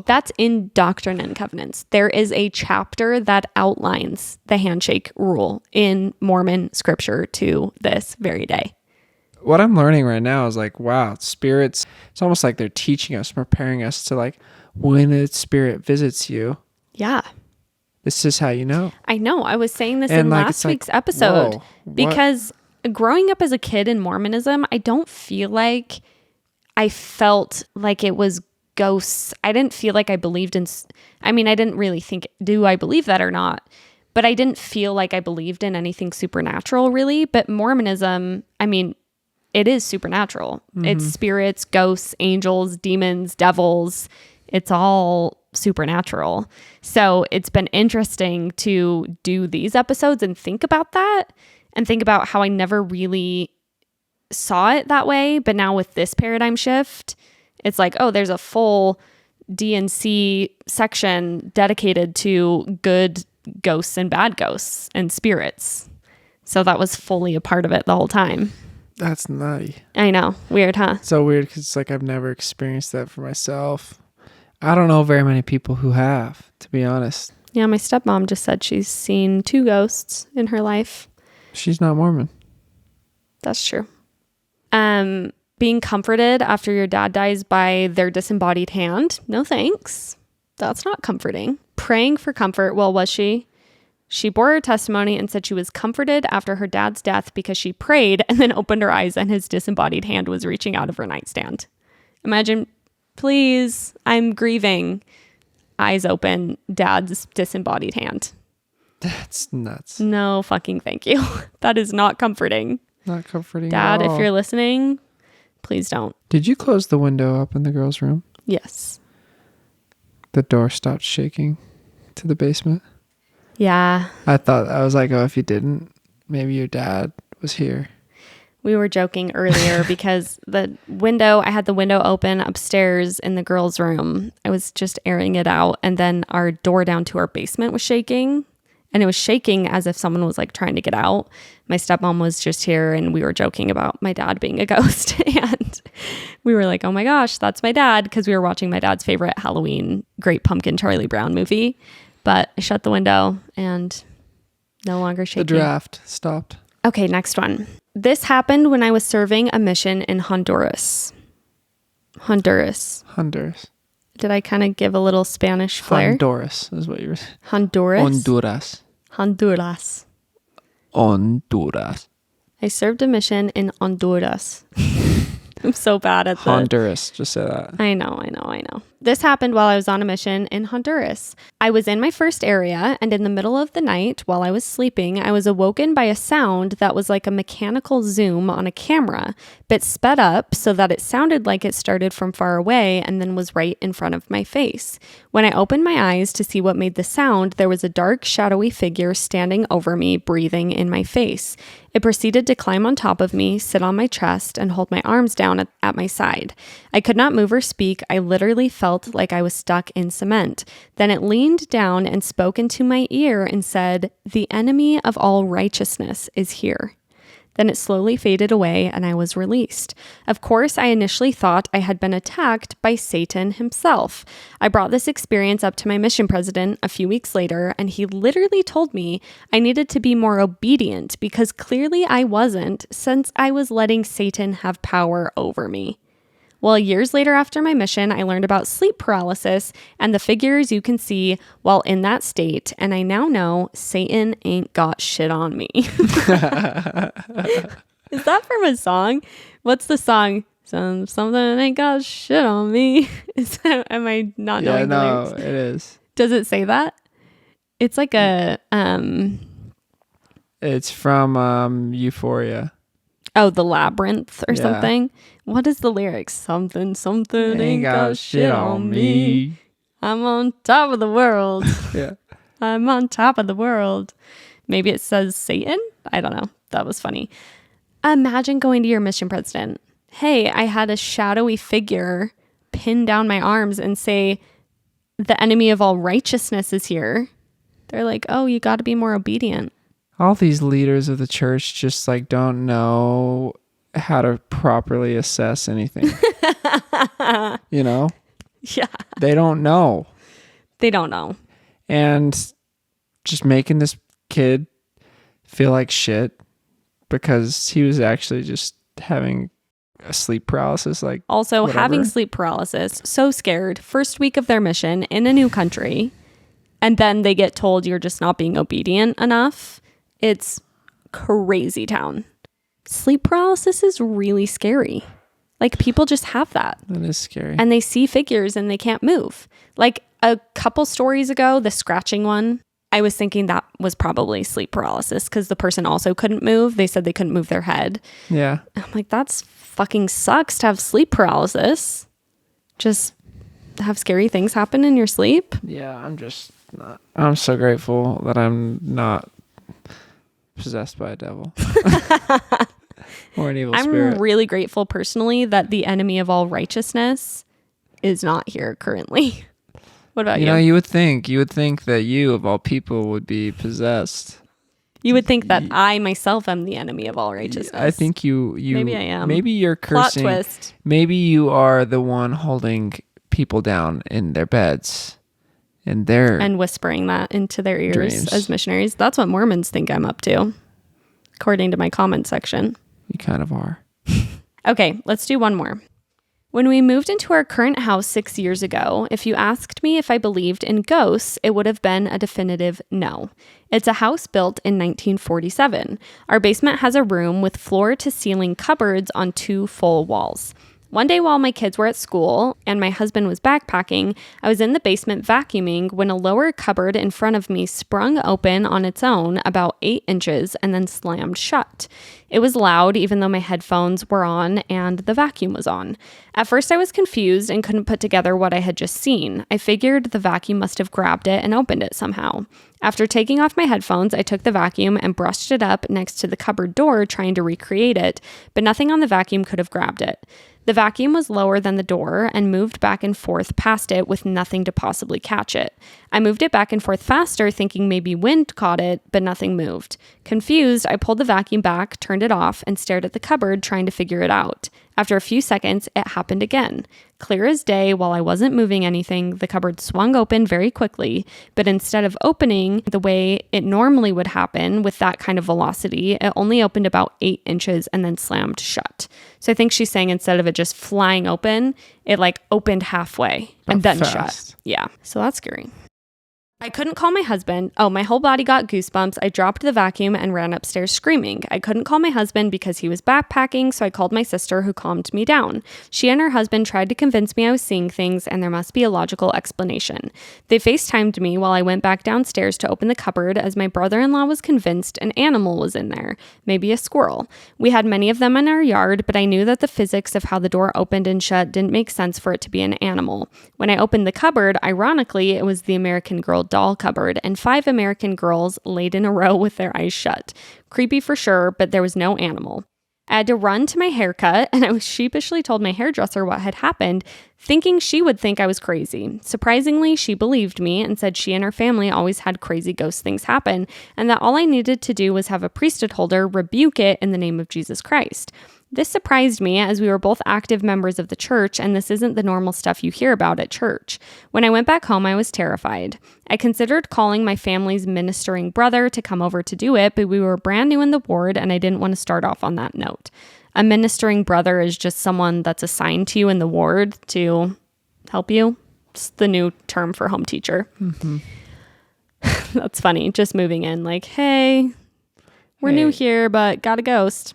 That's in Doctrine and Covenants. There is a chapter that outlines the handshake rule in Mormon scripture to this very day. What I'm learning right now is like, wow, spirits, it's almost like they're teaching us, preparing us to like, when a spirit visits you. Yeah. This is how you know. I know. I was saying this in last week's episode because growing up as a kid in Mormonism, I don't feel like I felt like it was ghosts. I didn't feel like I believed in, I mean, I didn't really think, do I believe that or not? But I didn't feel like I believed in anything supernatural really. But Mormonism, I mean, it is supernatural. It's spirits, ghosts, angels, demons, devils. It's all supernatural. So it's been interesting to do these episodes and think about that and think about how I never really saw it that way. But now with this paradigm shift, it's like, oh, there's a full D&C section dedicated to good ghosts and bad ghosts and spirits. So that was fully a part of it the whole time. That's nutty. I know. Weird, huh? So weird because it's like I've never experienced that for myself. I don't know very many people who have, to be honest. Yeah, my stepmom just said she's seen 2 ghosts in her life. She's not Mormon. That's true. Being comforted after your dad dies by their disembodied hand. No thanks. That's not comforting. Praying for comfort. Well, was she? She bore her testimony and said she was comforted after her dad's death because she prayed and then opened her eyes and his disembodied hand was reaching out of her nightstand. Imagine, please, I'm grieving. Eyes open, dad's disembodied hand. That's nuts. No fucking thank you. That is not comforting. Not comforting Dad, at all. if you're listening, please don't. Did you close the window up in the girls' room? Yes. The door stopped shaking to the basement. Yeah. I was like, oh, if you didn't, maybe your dad was here. We were joking earlier because I had the window open upstairs in the girls' room. I was just airing it out. And then our door down to our basement was shaking. And it was shaking as if someone was like trying to get out. My stepmom was just here and we were joking about my dad being a ghost. And we were like, oh my gosh, that's my dad. Because we were watching my dad's favorite Halloween Great Pumpkin Charlie Brown movie. But I shut the window and no longer shaking. The draft stopped. Okay, next one. This happened when I was serving a mission in Honduras. Honduras. Did I kind of give a little Spanish flair? Honduras is what you were saying. Honduras. Honduras. I served a mission in Honduras. I'm so bad at Honduras. Just say that. I know. This happened while I was on a mission in Honduras. I was in my first area, and in the middle of the night, while I was sleeping, I was awoken by a sound that was like a mechanical zoom on a camera, but sped up so that it sounded like it started from far away and then was right in front of my face. When I opened my eyes to see what made the sound, there was a dark, shadowy figure standing over me, breathing in my face. It proceeded to climb on top of me, sit on my chest, and hold my arms down at my side. I could not move or speak. I literally felt like I was stuck in cement. Then it leaned down and spoke into my ear and said, "The enemy of all righteousness is here." Then it slowly faded away and I was released. Of course, I initially thought I had been attacked by Satan himself. I brought this experience up to my mission president a few weeks later, and he literally told me I needed to be more obedient because clearly I wasn't, since I was letting Satan have power over me. Well, years later after my mission, I learned about sleep paralysis and the figures you can see while in that state, and I now know Satan ain't got shit on me. Is that from a song? What's the song? Something ain't got shit on me. Am I not knowing the lyrics? No, it is. Does it say that? It's like a It's from Euphoria. Oh, the Labyrinth or something. What is the lyrics? Something ain't got shit on me. I'm on top of the world. Yeah. I'm on top of the world. Maybe it says Satan? I don't know. That was funny. Imagine going to your mission president. Hey, I had a shadowy figure pin down my arms and say, the enemy of all righteousness is here. They're like, oh, you got to be more obedient. All these leaders of the church just like don't know how to properly assess anything. You know? Yeah. They don't know. They don't know. And just making this kid feel like shit because he was actually just having a sleep paralysis. Like also whatever. Having sleep paralysis, so scared, first week of their mission in a new country, and then they get told you're just not being obedient enough. It's crazy town. Sleep paralysis is really scary. Like, people just have that. That is scary. And they see figures and they can't move. Like, a couple stories ago, the scratching one, I was thinking that was probably sleep paralysis because the person also couldn't move. They said they couldn't move their head. Yeah. I'm like, that's fucking sucks to have sleep paralysis. Just have scary things happen in your sleep. Yeah, I'm so grateful that I'm not possessed by a devil or an evil spirit. I'm really grateful personally that the enemy of all righteousness is not here currently. What about you? You know, you would think that you of all people would be possessed. You would think that I myself am the enemy of all righteousness. I think you maybe I am. Maybe you're cursing. Plot twist. Maybe you are the one holding people down in their beds and whispering that into their ears dreams. As missionaries. That's what Mormons think I'm up to, according to my comment section. You kind of are. Okay, let's do one more. When we moved into our current house 6 years ago, if you asked me if I believed in ghosts, it would have been a definitive no. It's a house built in 1947. Our basement has a room with floor-to-ceiling cupboards on 2 full walls. One day while my kids were at school and my husband was backpacking, I was in the basement vacuuming when a lower cupboard in front of me sprung open on its own about 8 inches and then slammed shut. It was loud even though my headphones were on and the vacuum was on. At first I was confused and couldn't put together what I had just seen. I figured the vacuum must have grabbed it and opened it somehow. After taking off my headphones, I took the vacuum and brushed it up next to the cupboard door trying to recreate it, but nothing on the vacuum could have grabbed it. The vacuum was lower than the door and moved back and forth past it with nothing to possibly catch it. I moved it back and forth faster, thinking maybe wind caught it, but nothing moved. Confused, I pulled the vacuum back, turned it off, and stared at the cupboard trying to figure it out. After a few seconds, it happened again. Clear as day, while I wasn't moving anything, the cupboard swung open very quickly, but instead of opening the way it normally would happen with that kind of velocity, it only opened about 8 inches and then slammed shut. So I think she's saying instead of it just flying open, it like opened halfway and then shut. Yeah, so that's scary. I couldn't call my husband. Oh, my whole body got goosebumps. I dropped the vacuum and ran upstairs screaming. I couldn't call my husband because he was backpacking, so I called my sister who calmed me down. She and her husband tried to convince me I was seeing things and there must be a logical explanation. They FaceTimed me while I went back downstairs to open the cupboard as my brother-in-law was convinced an animal was in there, maybe a squirrel. We had many of them in our yard, but I knew that the physics of how the door opened and shut didn't make sense for it to be an animal. When I opened the cupboard, ironically, it was the American Girl doll cupboard and 5 American girls laid in a row with their eyes shut. Creepy for sure, but there was no animal. I had to run to my haircut and I was sheepishly told my hairdresser what had happened, thinking she would think I was crazy. Surprisingly, she believed me and said she and her family always had crazy ghost things happen and that all I needed to do was have a priesthood holder rebuke it in the name of Jesus Christ. This surprised me as we were both active members of the church and this isn't the normal stuff you hear about at church. When I went back home, I was terrified. I considered calling my family's ministering brother to come over to do it, but we were brand new in the ward and I didn't want to start off on that note. A ministering brother is just someone that's assigned to you in the ward to help you. It's the new term for home teacher. Mm-hmm. That's funny. Just moving in like, hey, we're new here, but got a ghost.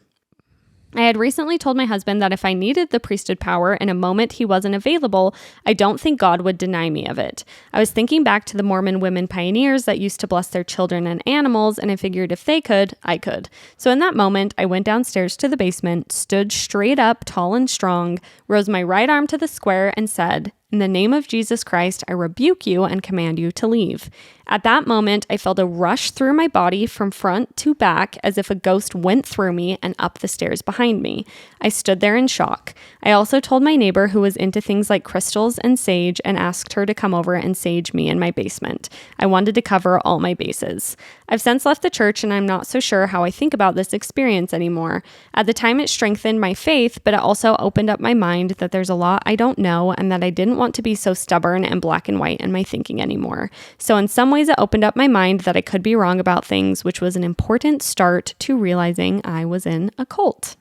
I had recently told my husband that if I needed the priesthood power in a moment he wasn't available, I don't think God would deny me of it. I was thinking back to the Mormon women pioneers that used to bless their children and animals, and I figured if they could, I could. So in that moment, I went downstairs to the basement, stood straight up, tall and strong, rose my right arm to the square, and said, "In the name of Jesus Christ, I rebuke you and command you to leave." At that moment, I felt a rush through my body from front to back as if a ghost went through me and up the stairs behind me. I stood there in shock. I also told my neighbor who was into things like crystals and sage and asked her to come over and sage me in my basement. I wanted to cover all my bases. I've since left the church and I'm not so sure how I think about this experience anymore. At the time, it strengthened my faith, but it also opened up my mind that there's a lot I don't know and that I didn't want to be so stubborn and black and white in my thinking anymore. So in some ways, it opened up my mind that I could be wrong about things, which was an important start to realizing I was in a cult.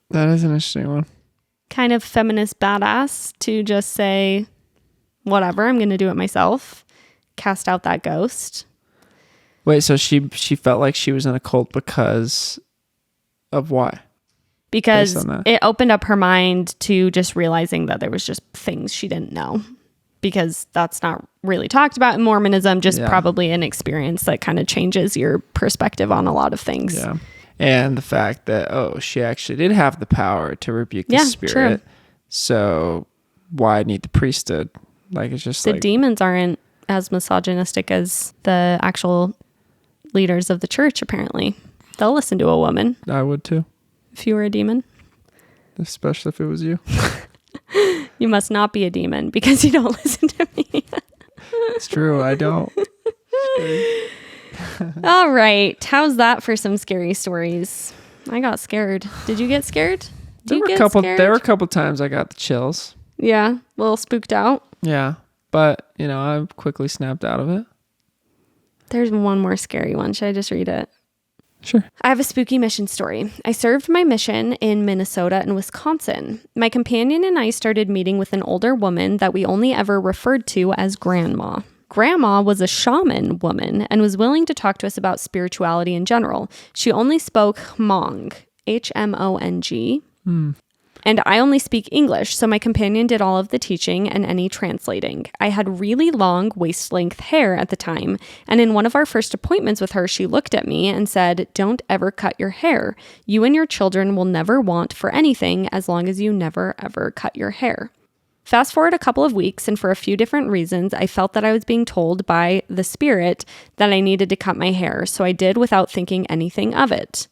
That is an interesting one. Kind of feminist badass to just say, whatever, I'm going to do it myself. Cast out that ghost. Wait, so she felt like she was in a cult because of what? because Based on that. it opened up her mind to just realizing that there was just things she didn't know, because that's not really talked about in Mormonism, just probably an experience that kind of changes your perspective on a lot of things. Yeah. And the fact that, she actually did have the power to rebuke the spirit. True. So why need the priesthood? Like, it's just The demons aren't as misogynistic as the actual leaders of the church, apparently. They'll listen to a woman. I would too. If you were a demon. Especially if it was you. You must not be a demon because you don't listen to me. It's true. I don't. All right. How's that for some scary stories? I got scared. Did you get scared? There were a couple times I got the chills. Yeah. A little spooked out. Yeah. But, I quickly snapped out of it. There's one more scary one. Should I just read it? Sure. I have a spooky mission story. I served my mission in Minnesota and Wisconsin. My companion and I started meeting with an older woman that we only ever referred to as Grandma. Grandma was a shaman woman and was willing to talk to us about spirituality in general. She only spoke Hmong, Hmong. And I only speak English, so my companion did all of the teaching and any translating. I had really long waist-length hair at the time, and in one of our first appointments with her, she looked at me and said, "Don't ever cut your hair. You and your children will never want for anything as long as you never ever cut your hair." Fast forward a couple of weeks, and for a few different reasons, I felt that I was being told by the spirit that I needed to cut my hair, so I did without thinking anything of it.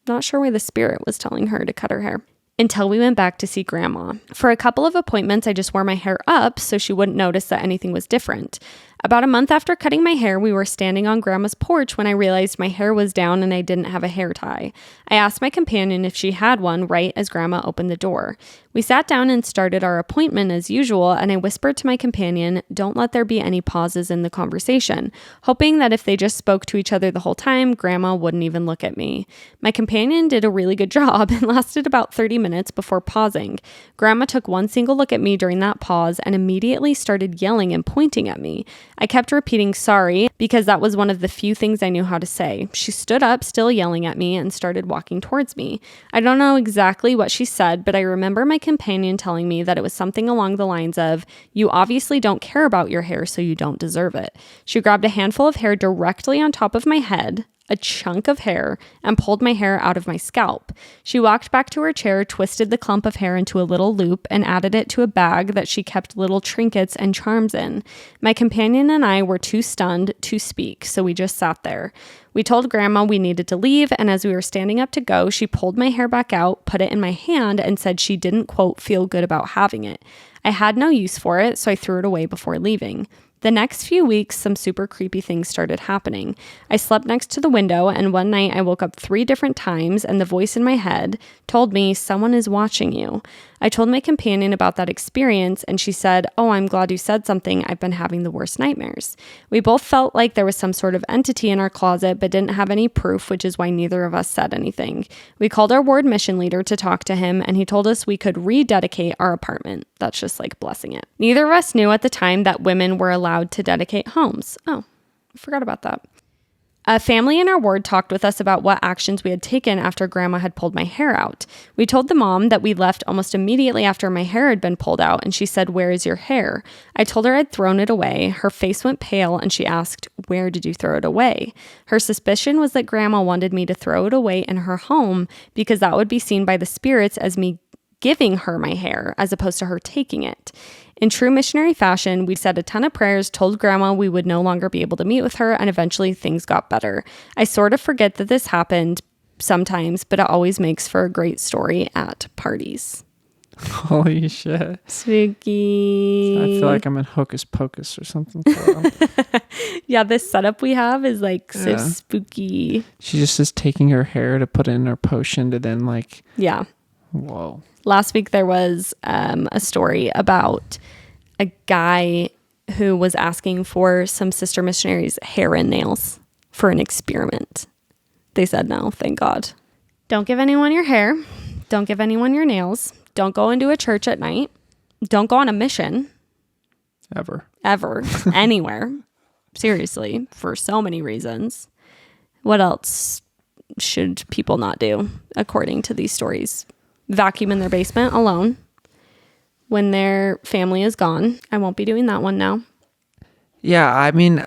Not sure why the spirit was telling her to cut her hair. Until we went back to see Grandma. For a couple of appointments, I just wore my hair up so she wouldn't notice that anything was different. About a month after cutting my hair, we were standing on Grandma's porch when I realized my hair was down and I didn't have a hair tie. I asked my companion if she had one right as Grandma opened the door. We sat down and started our appointment as usual, and I whispered to my companion, "Don't let there be any pauses in the conversation," hoping that if they just spoke to each other the whole time, Grandma wouldn't even look at me. My companion did a really good job and lasted about 30 minutes before pausing. Grandma took one single look at me during that pause and immediately started yelling and pointing at me. I kept repeating sorry because that was one of the few things I knew how to say. She stood up, still yelling at me, and started walking towards me. I don't know exactly what she said, but I remember my companion telling me that it was something along the lines of, "You obviously don't care about your hair, so you don't deserve it." She grabbed a handful of hair directly on top of my head, a chunk of hair, and pulled my hair out of my scalp. She walked back to her chair, twisted the clump of hair into a little loop, and added it to a bag that she kept little trinkets and charms in. My companion and I were too stunned to speak, so we just sat there. We told Grandma we needed to leave, and as we were standing up to go, she pulled my hair back out, put it in my hand, and said she didn't, quote, feel good about having it. I had no use for it, so I threw it away before leaving. The next few weeks, some super creepy things started happening. I slept next to the window, and one night I woke up 3 different times, and the voice in my head told me, "Someone is watching you." I told my companion about that experience, and she said, "Oh, I'm glad you said something. I've been having the worst nightmares." We both felt like there was some sort of entity in our closet, but didn't have any proof, which is why neither of us said anything. We called our ward mission leader to talk to him, and he told us we could rededicate our apartment. That's just like blessing it. Neither of us knew at the time that women were allowed to dedicate homes. Oh, I forgot about that. A family in our ward talked with us about what actions we had taken after Grandma had pulled my hair out. We told the mom that we left almost immediately after my hair had been pulled out, and she said, "Where is your hair?" I told her I'd thrown it away. Her face went pale, and she asked, "Where did you throw it away?" Her suspicion was that Grandma wanted me to throw it away in her home because that would be seen by the spirits as me giving her my hair as opposed to her taking it. In true missionary fashion, we said a ton of prayers, told Grandma we would no longer be able to meet with her, and eventually things got better. I sort of forget that this happened sometimes, but it always makes for a great story at parties. Holy shit. Spooky. I feel like I'm in Hocus Pocus or something. Yeah, this setup we have is like so spooky. She just is taking her hair to put in her potion to then like... Yeah. Whoa. Last week there was a story about a guy who was asking for some sister missionaries' hair and nails for an experiment. They said no, thank God. Don't give anyone your hair. Don't give anyone your nails. Don't go into a church at night. Don't go on a mission. Ever. Anywhere. Seriously, for so many reasons. What else should people not do according to these stories? vacuum in their basement alone when their family is gone. I won't be doing that one now. Yeah, I mean,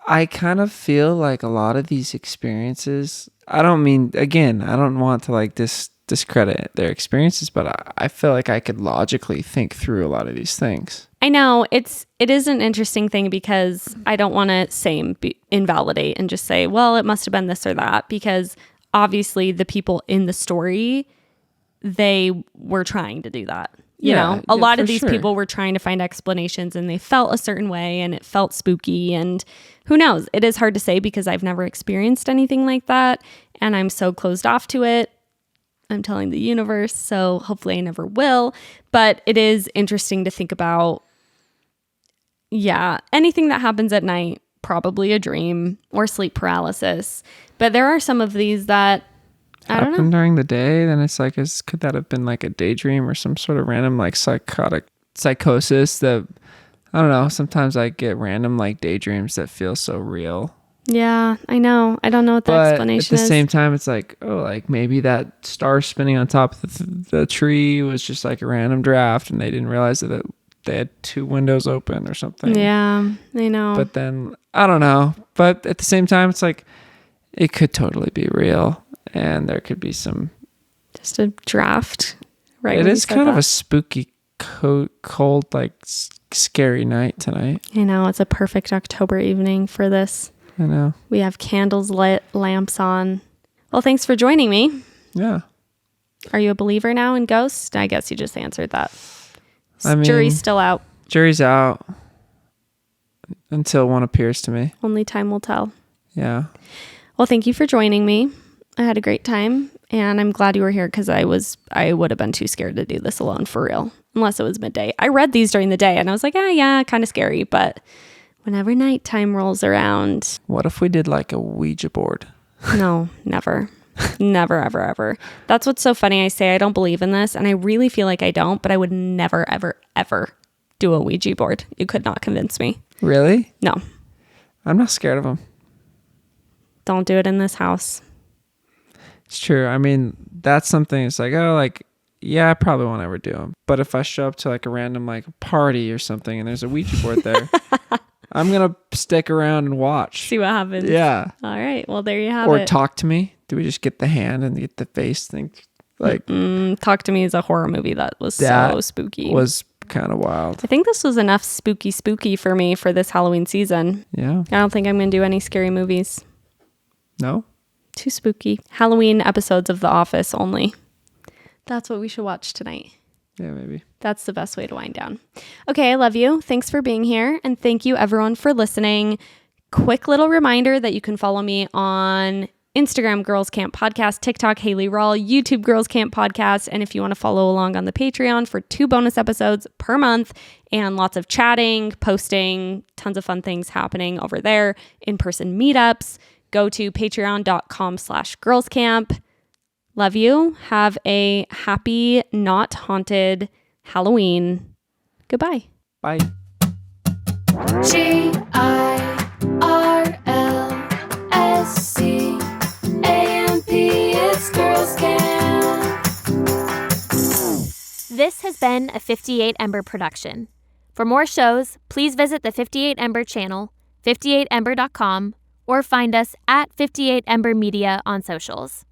I kind of feel like a lot of these experiences, I don't want to like discredit their experiences, but I feel like I could logically think through a lot of these things. I know it is an interesting thing because I don't want to invalidate and just say, well, it must have been this or that, because obviously the people in the story, they were trying to do that. You know, a lot of these people were trying to find explanations and they felt a certain way and it felt spooky, and who knows? It is hard to say because I've never experienced anything like that and I'm so closed off to it. I'm telling the universe, so hopefully I never will. But it is interesting to think about, anything that happens at night, probably a dream or sleep paralysis. But there are some of these that I don't know. During the day, then it's like, could that have been like a daydream or some sort of random like psychosis that, I don't know, sometimes I get random like daydreams that feel so real. Yeah, I know. I don't know what the explanation is. At the same time, it's like, oh, like maybe that star spinning on top of the tree was just like a random draft and they didn't realize that they had 2 windows open or something. Yeah, I know. But then, I don't know. But at the same time, it's like, it could totally be real. And there could be just a draft, right? It is kind of a spooky, cold, like scary night tonight. I know. It's a perfect October evening for this. I know. We have candles lit, lamps on. Well, thanks for joining me. Yeah. Are you a believer now in ghosts? I guess you just answered that. I mean, jury's still out. Jury's out until one appears to me. Only time will tell. Yeah. Well, thank you for joining me. I had a great time, and I'm glad you were here because I would have been too scared to do this alone for real, unless it was midday. I read these during the day, and I was like, yeah, kind of scary, but whenever nighttime rolls around. What if we did like a Ouija board? No, never. Never, ever, ever. That's what's so funny. I say I don't believe in this, and I really feel like I don't, but I would never, ever, ever do a Ouija board. You could not convince me. Really? No. I'm not scared of them. Don't do it in this house. It's true. I mean, that's something. It's like, oh, like, yeah, I probably won't ever do them. But if I show up to like a random like party or something and there's a Ouija board there, I'm going to stick around and watch. See what happens. Yeah. All right. Well, there you have it. Or talk to me. Do we just get the hand and get the face thing? Like, Talk to Me is a horror movie that was so spooky. Was kind of wild. I think this was enough spooky for me for this Halloween season. Yeah. I don't think I'm going to do any scary movies. No? Too spooky. Halloween episodes of The Office only. That's what we should watch tonight. Yeah, maybe. That's the best way to wind down. Okay, I love you. Thanks for being here. And thank you everyone for listening. Quick little reminder that you can follow me on Instagram, Girls Camp Podcast, TikTok, Haley Rawl, YouTube, Girls Camp Podcast. And if you want to follow along on the Patreon for 2 bonus episodes per month and lots of chatting, posting, tons of fun things happening over there, in-person meetups, go to patreon.com/girlscamp. Love you. Have a happy, not haunted Halloween. Goodbye. Bye. GIRLSCAMP. It's Girls Camp. This has been a 58 Ember production. For more shows, please visit the 58 Ember channel, 58ember.com, or find us at 58 Ember Media on socials.